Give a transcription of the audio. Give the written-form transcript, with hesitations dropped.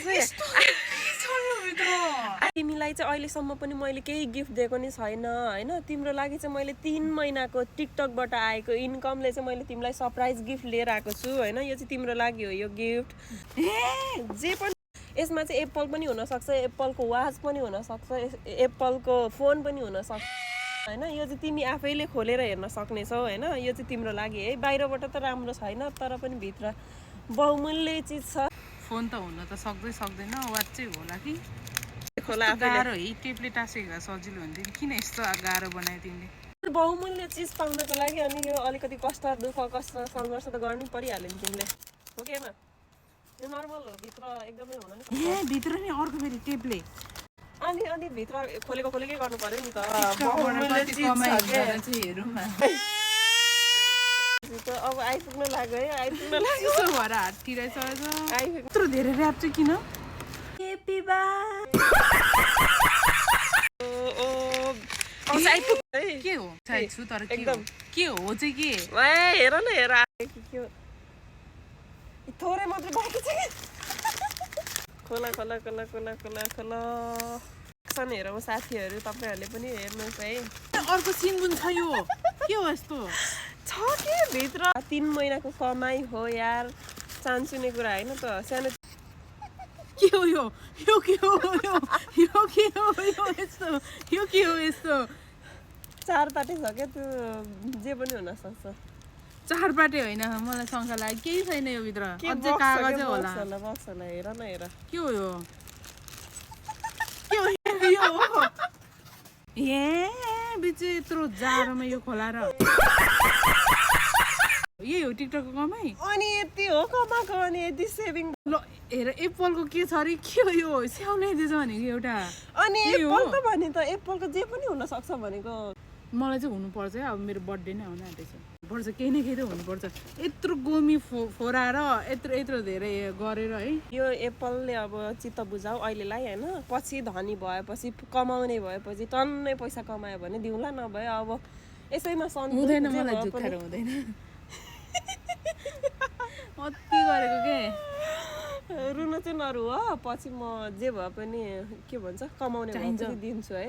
रहेछ तिमीलाई चाहिँ अहिलेसम्म पनि मैले केही गिफ्ट दिएको नि छैन हैन तिम्रो लागि चाहिँ मैले 3 महिनाको टिकटकबाट आएको इन्कमले चाहिँ मैले तिमीलाई सरप्राइज गिफ्ट लिएर आएको छु हैन यो चाहिँ तिम्रो लागि हो यो गिफ्ट जे पनि यसमा चाहिँ एप्पल पनि हुन सक्छ एप्पलको वाच पनि हुन सक्छ एप्पलको फोन पनि हुन सक्छ हैन यो चाहिँ तिमी आफैले खोलेर हेर्न सक्नेछौ हैन यो चाहिँ तिम्रो लागि है बाहिरबाट त राम्रो छैन तर पनि भित्र बहुमूल्य चीज छ फोन त हुन त सक्दैन वाच चाहिँ होला कि खोला गाह्रो है टेपले टाँसेको सजिलो हुन्थ्यो किन यस्तो गाह्रो बनायो तिमीले बहुमूल्य चीज पाउनको लागि अनि यो अलिकति दुःख कष्ट सङ्घर्ष त गर्नै परिहाल्यो नि तिमीले हो कि हैन यो नर्मल हो भित्र एकदमै हुन नि भित्र नि अर्को फेरि टेपले अनि भित्र खोलेकै गर्नु पर्यो नि त अब आइपुग्न लाग्यो है आइपुग्न लाग्यो भएर हाततिर यत्रो धेरै ऱ्याप चाहिँ किन हेपी बार्थ के हो छु तर एकदम के हो चाहिँ के हेर न हेर के हो थोरै मात्र बाँकी छ खोला हेरौँ साथीहरू तपाईँहरूले पनि हेर्नुहोस् है अर्को सिनबुन छ यो के हो यस्तो छ के भित्र 3 महिनाको कमाइ हो यार चान्सुने कुरा होइन त सानो के हो यो के हो यस्तो चार पाटे छ क्या त्यो जे पनि हुन सक्छ चार पाटे होइन मलाई शङ्का लाग्यो केही छैन यो भित्र अझै कागज होला बक्स होला हेर न हेर के हो यो बिच यत्रो जाडोमा यो खोला र यही हो टिकटकको कमाइ अनि यति हो कमाएको अनि यति सेभिङ ल हेर एप्पलको के छ अरे के हो यो स्याउनै दिएछ भनेको एउटा अनि एप्पलको भने त एप्पलको जे पनि हुन सक्छ भनेको मलाई चाहिँ हुनुपर्छ है अब मेरो बर्थडे नै आउन आँटेछ पर्छ केही न केही त हुनुपर्छ यत्रो गोमी फोराएर यत्रो धेरै गरेर है यो एप्पलले अब चित्त बुझाऊ अहिलेलाई होइन पछि धनी भएपछि कमाउने भएपछि टन्नै पैसा कमायो भने दिउँला नभए अब यसैमा हुँदैन मलाई जुखाएर हुँदैन अति गरेको के रुन चाहिँ नरु हो पछि म जे भए पनि के भन्छ कमाउने भए पनि दिन्छु है